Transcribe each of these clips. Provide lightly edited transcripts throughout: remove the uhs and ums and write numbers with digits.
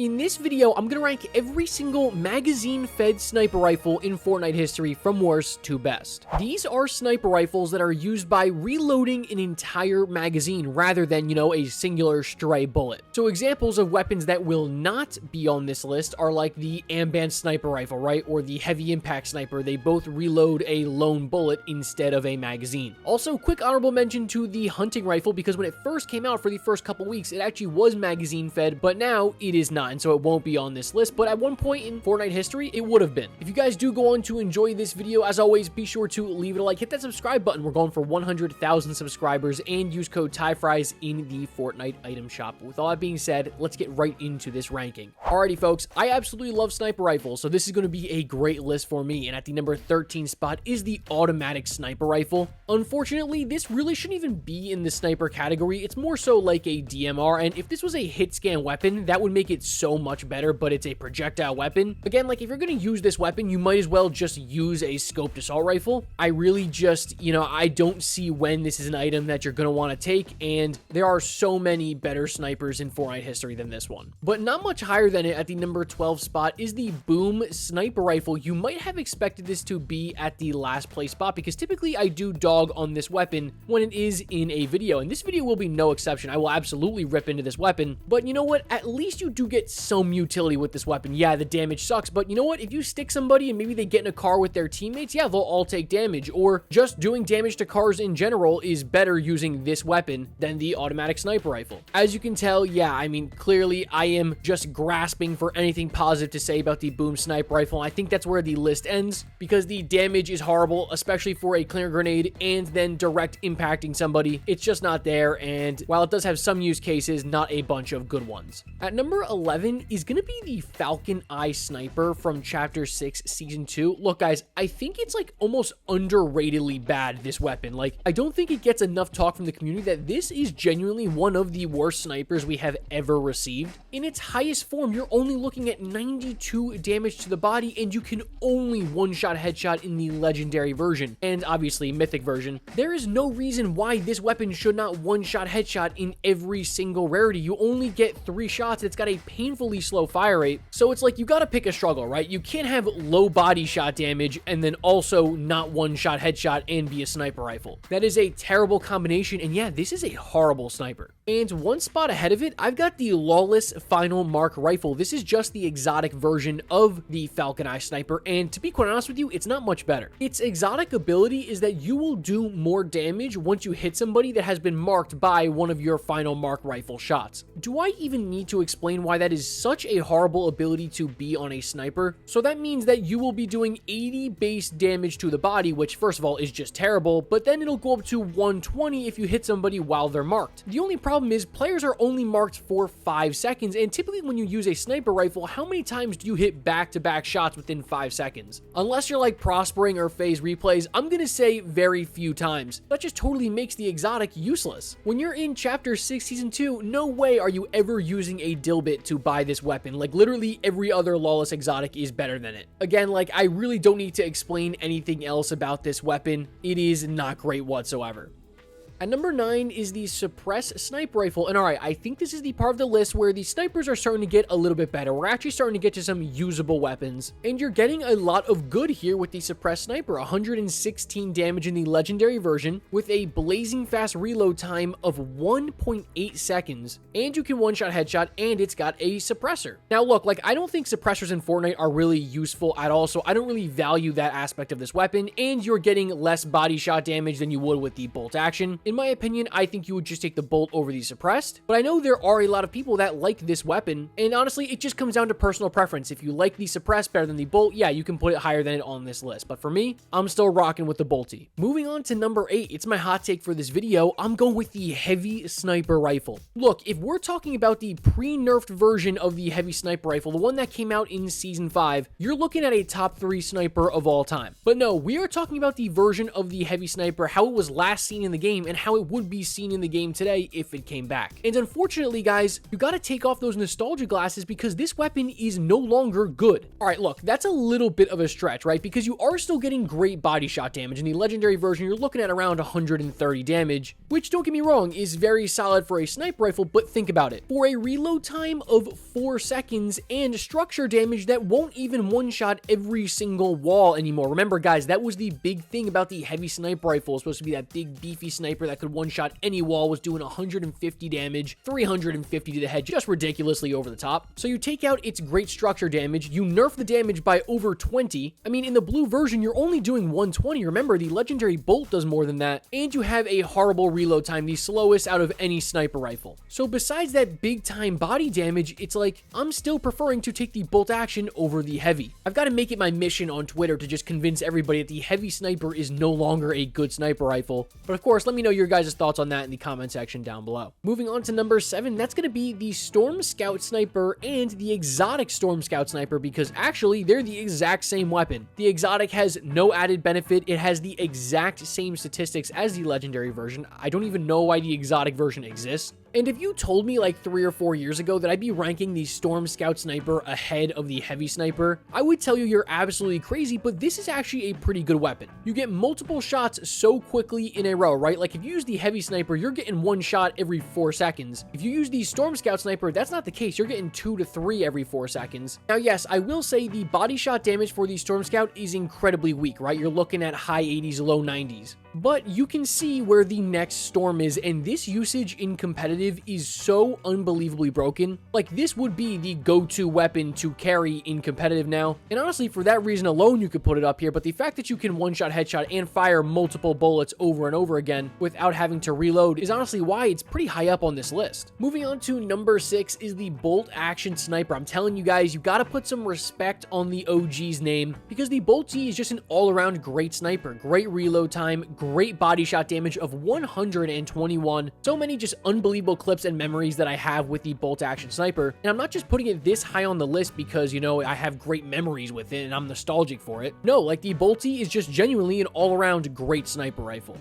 In this video, I'm gonna rank every single magazine-fed sniper rifle in Fortnite history from worst to best. These are sniper rifles that are used by reloading an entire magazine rather than, a singular stray bullet. So examples of weapons that will not be on this list are like the Amband sniper rifle, right? Or the heavy impact sniper. They both reload a lone bullet instead of a magazine. Also, quick honorable mention to the hunting rifle, because when it first came out for the first couple weeks, it actually was magazine-fed, but now it is not. And so it won't be on this list, but at one point in Fortnite history, it would have been. If you guys do go on to enjoy this video, as always, be sure to leave it a like, hit that subscribe button. We're going for 100,000 subscribers, and use code TYFRYZ in the Fortnite item shop. With all that being said, let's get right into this ranking. Alrighty, folks, I absolutely love sniper rifles, so this is going to be a great list for me, and at the number 13 spot is the automatic sniper rifle. Unfortunately, this really shouldn't even be in the sniper category. It's more so like a DMR, and if this was a hit scan weapon, that would make it so much better, but it's a projectile weapon. Again, like, if you're going to use this weapon, you might as well just use a scoped assault rifle. I really just, I don't see when this is an item that you're going to want to take, and there are so many better snipers in Fortnite history than this one. But not much higher than it, at the number 12 spot, is the Boom sniper rifle. You might have expected this to be at the last place spot, because typically I do dog on this weapon when it is in a video, and this video will be no exception. I will absolutely rip into this weapon, but you know what? At least you do get some utility with this weapon. Yeah, the damage sucks, but you know what? If you stick somebody and maybe they get in a car with their teammates, yeah, they'll all take damage, or just doing damage to cars in general is better using this weapon than the automatic sniper rifle. As you can tell, yeah, I mean, clearly I am just grasping for anything positive to say about the Boom sniper rifle. I think that's where the list ends, because the damage is horrible, especially for a clear grenade and then direct impacting somebody. It's just not there, and while it does have some use cases, not a bunch of good ones. At number 11 is going to be the Falcon Eye sniper from Chapter 6 Season 2. Look, guys, I think it's like almost underratedly bad, this weapon. Like, I don't think it gets enough talk from the community that this is genuinely one of the worst snipers we have ever received. In its highest form, you're only looking at 92 damage to the body, and you can only one-shot headshot in the legendary version, and obviously mythic version. There is no reason why this weapon should not one-shot headshot in every single rarity. You only get 3 shots. It's got a painfully slow fire rate, so it's like you gotta pick a struggle, right? You can't have low body shot damage and then also not one-shot headshot and be a sniper rifle. That is a terrible combination, and yeah, this is a horrible sniper. And one spot ahead of it, I've got the Lawless Final Mark rifle. This is just the exotic version of the Falcon Eye sniper, and to be quite honest with you, it's not much better. Its exotic ability is that you will do more damage once you hit somebody that has been marked by one of your Final Mark rifle shots. Do I even need to explain why that is such a horrible ability to be on a sniper? So that means that you will be doing 80 base damage to the body, which first of all is just terrible, but then it'll go up to 120 if you hit somebody while they're marked. The only problem is players are only marked for 5 seconds, and typically when you use a sniper rifle, how many times do you hit back-to-back shots within 5 seconds? Unless you're like Prospering or Phase Replays, I'm gonna say very few times. That just totally makes the exotic useless. When you're in Chapter 6 Season 2, no way are you ever using a dilbit to buy this weapon. Like, literally every other Lawless exotic is better than it. Again, like, I really don't need to explain anything else about this weapon. It is not great whatsoever. At number 9 is the Suppress sniper rifle, and alright, I think this is the part of the list where the snipers are starting to get a little bit better. We're actually starting to get to some usable weapons, and you're getting a lot of good here with the Suppress sniper. 116 damage in the legendary version with a blazing fast reload time of 1.8 seconds, and you can one-shot headshot, and it's got a suppressor. Now look, like, I don't think suppressors in Fortnite are really useful at all, so I don't really value that aspect of this weapon, and you're getting less body shot damage than you would with the bolt action. In my opinion, I think you would just take the bolt over the suppressed, but I know there are a lot of people that like this weapon, and honestly, it just comes down to personal preference. If you like the suppressed better than the bolt, yeah, you can put it higher than it on this list, but for me, I'm still rocking with the bolty. Moving on to number 8, it's my hot take for this video. I'm going with the heavy sniper rifle. Look, if we're talking about the pre-nerfed version of the heavy sniper rifle, the one that came out in Season 5, you're looking at a top 3 sniper of all time. But no, we are talking about the version of the heavy sniper, how it was last seen in the game, and how it would be seen in the game today if it came back. And unfortunately, guys, you gotta take off those nostalgia glasses because this weapon is no longer good. All right, look, that's a little bit of a stretch, right? Because you are still getting great body shot damage. In the legendary version, you're looking at around 130 damage, which, don't get me wrong, is very solid for a sniper rifle, but think about it. For a reload time of 4 seconds and structure damage that won't even one-shot every single wall anymore. Remember, guys, that was the big thing about the heavy sniper rifle. It was supposed to be that big, beefy sniper that could one-shot any wall, was doing 150 damage, 350 to the head, just ridiculously over the top. So you take out its great structure damage, you nerf the damage by over 20. I mean, in the blue version, you're only doing 120. Remember, the legendary bolt does more than that, and you have a horrible reload time, the slowest out of any sniper rifle. So besides that big time body damage, it's like, I'm still preferring to take the bolt action over the heavy. I've got to make it my mission on Twitter to just convince everybody that the heavy sniper is no longer a good sniper rifle. But of course, let me know your guys' thoughts on that in the comment section down below. Moving on to number 7, that's going to be the Storm Scout Sniper and the exotic Storm Scout Sniper, because actually they're the exact same weapon. The exotic has no added benefit. It has the exact same statistics as the legendary version. I don't even know why the exotic version exists. And if you told me like 3 or 4 years ago that I'd be ranking the Storm Scout Sniper ahead of the Heavy Sniper, I would tell you you're absolutely crazy, but this is actually a pretty good weapon. You get multiple shots so quickly in a row, right? Like if you use the Heavy Sniper, you're getting 1 shot every 4 seconds. If you use the Storm Scout Sniper, that's not the case. You're getting 2 to 3 every 4 seconds. Now, yes, I will say the body shot damage for the Storm Scout is incredibly weak, right? You're looking at high 80s, low 90s. But you can see where the next Storm is, and this usage in competitive is so unbelievably broken. Like, this would be the go-to weapon to carry in competitive now, and honestly, for that reason alone, you could put it up here, but the fact that you can one-shot, headshot, and fire multiple bullets over and over again without having to reload is honestly why it's pretty high up on this list. Moving on to number 6 is the Bolt Action Sniper. I'm telling you guys, you gotta put some respect on the OG's name, because the Bolt T is just an all-around great sniper. Great reload time, great body shot damage of 121. So many just unbelievable clips and memories that I have with the Bolt Action Sniper. And I'm not just putting it this high on the list because, you know, I have great memories with it and I'm nostalgic for it. No, like the Bolt T is just genuinely an all-around great sniper rifle.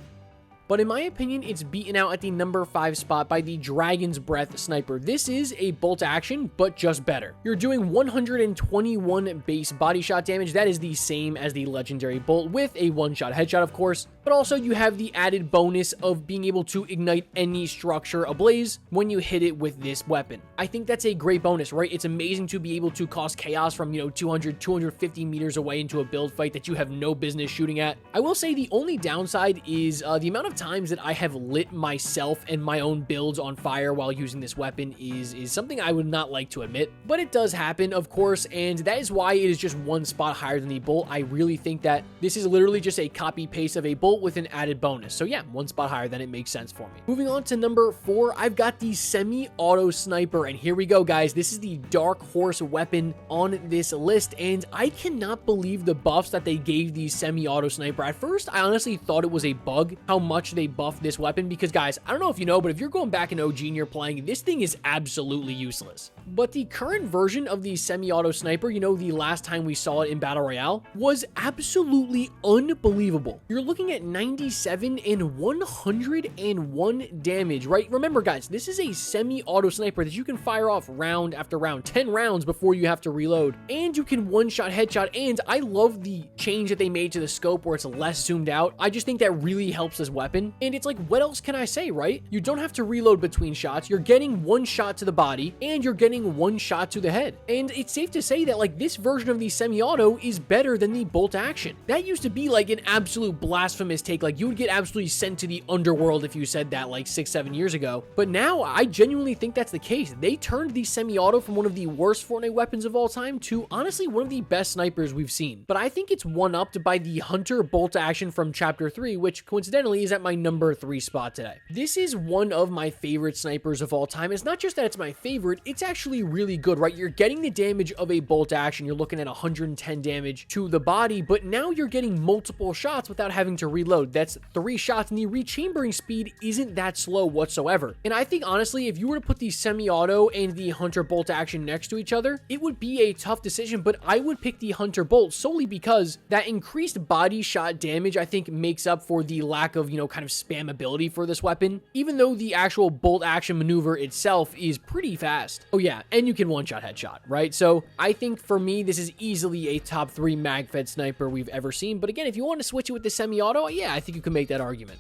But in my opinion, it's beaten out at the number 5 spot by the Dragon's Breath Sniper. This is a bolt action, but just better. You're doing 121 base body shot damage. That is the same as the legendary bolt with a one-shot headshot, of course. But also you have the added bonus of being able to ignite any structure ablaze when you hit it with this weapon. I think that's a great bonus, right? It's amazing to be able to cause chaos from, 200, 250 meters away into a build fight that you have no business shooting at. I will say the only downside is the amount of times that I have lit myself and my own builds on fire while using this weapon is something I would not like to admit, but it does happen, of course, and that is why it is just 1 spot higher than the bolt. I really think that this is literally just a copy paste of a bolt with an added bonus. So yeah, 1 spot higher, then it makes sense for me. Moving on to number 4, I've got the Semi-Auto Sniper, and here we go, guys. This is the dark horse weapon on this list, and I cannot believe the buffs that they gave the Semi-Auto Sniper. At first, I honestly thought it was a bug, how much they buffed this weapon, because guys, I don't know if you know, but if you're going back in OG and you're playing, this thing is absolutely useless. But the current version of the Semi-Auto Sniper, the last time we saw it in Battle Royale, was absolutely unbelievable. You're looking at 97 and 101 damage, right? Remember, guys, this is a Semi-Auto Sniper that you can fire off round after round, 10 rounds before you have to reload, and you can one-shot headshot, and I love the change that they made to the scope where it's less zoomed out. I just think that really helps this weapon. And it's like, what else can I say, right? You don't have to reload between shots. You're getting 1 shot to the body and you're getting 1 shot to the head. And it's safe to say that like this version of the semi-auto is better than the bolt action. That used to be like an absolute blasphemous take. Like you would get absolutely sent to the underworld if you said that like 6-7 years ago. But now I genuinely think that's the case. They turned the semi-auto from one of the worst Fortnite weapons of all time to honestly one of the best snipers we've seen. But I think it's one-upped by the Hunter bolt action from Chapter 3, which coincidentally is at my number 3 spot today. This is one of my favorite snipers of all time. It's not just that it's my favorite, it's actually really good, right? You're getting the damage of a bolt action. You're looking at 110 damage to the body, but now you're getting multiple shots without having to reload. That's 3 shots, and the rechambering speed isn't that slow whatsoever. And I think, honestly, if you were to put the semi-auto and the Hunter bolt action next to each other, it would be a tough decision, but I would pick the Hunter bolt solely because that increased body shot damage, I think, makes up for the lack of, kind of spammability for this weapon, even though the actual bolt action maneuver itself is pretty fast. Oh yeah, and you can one-shot headshot, right? So I think for me, this is easily a top 3 mag-fed sniper we've ever seen. But again, if you want to switch it with the semi-auto, yeah, I think you can make that argument.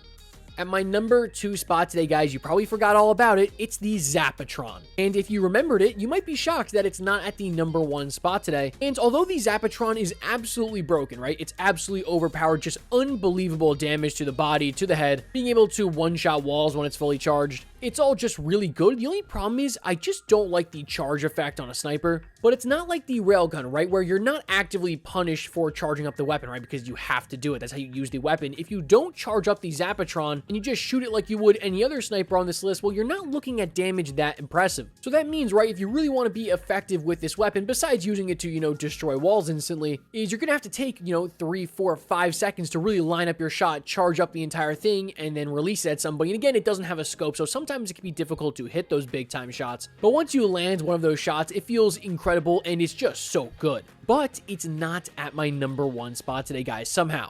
At my number 2 spot today, guys, you probably forgot all about it. It's the Zapatron. And if you remembered it, you might be shocked that it's not at the number 1 spot today. And although the Zapatron is absolutely broken, right? It's absolutely overpowered, just unbelievable damage to the body, to the head, being able to one-shot walls when it's fully charged. It's all just really good. The only problem is I just don't like the charge effect on a sniper, but it's not like the railgun, right? Where you're not actively punished for charging up the weapon, right? Because you have to do it. That's how you use the weapon. If you don't charge up the Zapatron and you just shoot it like you would any other sniper on this list, well, you're not looking at damage that impressive. So that means, right, if you really want to be effective with this weapon, besides using it to, destroy walls instantly, is you're going to have to take, 3, 4, 5 seconds to really line up your shot, charge up the entire thing, and then release it at somebody. And again, it doesn't have a scope, so sometimes it can be difficult to hit those big time shots, but once you land one of those shots, it feels incredible and it's just so good. But it's not at my number 1 spot today, guys, somehow.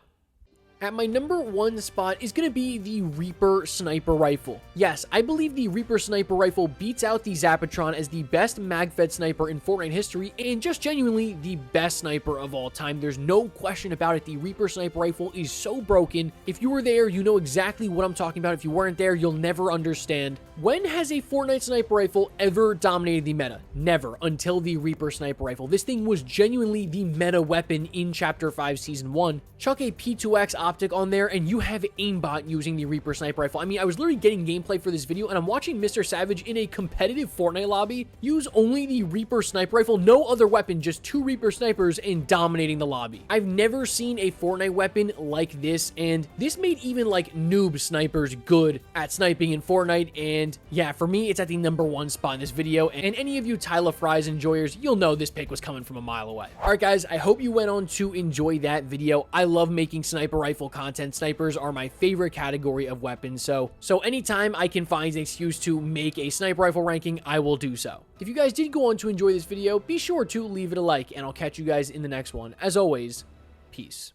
At my number 1 spot is going to be the Reaper Sniper Rifle. Yes, I believe the Reaper Sniper Rifle beats out the Zapatron as the best mag-fed sniper in Fortnite history, and just genuinely the best sniper of all time. There's no question about it. The Reaper Sniper Rifle is so broken. If you were there, you know exactly what I'm talking about. If you weren't there, you'll never understand. When has a Fortnite Sniper Rifle ever dominated the meta? Never, until the Reaper Sniper Rifle. This thing was genuinely the meta weapon in Chapter 5 Season 1. Chuck a P2X optic on there and you have aimbot using the Reaper Sniper Rifle. I mean, I was literally getting gameplay for this video and I'm watching Mr. Savage in a competitive Fortnite lobby use only the Reaper Sniper Rifle, no other weapon, just 2 Reaper Snipers and dominating the lobby. I've never seen a Fortnite weapon like this, and this made even like noob snipers good at sniping in Fortnite. And yeah, for me, it's at the number 1 spot in this video, and any of you TYFRYZ enjoyers, you'll know this pick was coming from a mile away. All right, guys, I hope you went on to enjoy that video. I love making sniper rifle content. Snipers are my favorite category of weapons, so anytime I can find an excuse to make a sniper rifle ranking, I will do so. If you guys did go on to enjoy this video, be sure to leave it a like, and I'll catch you guys in the next one. As always, peace.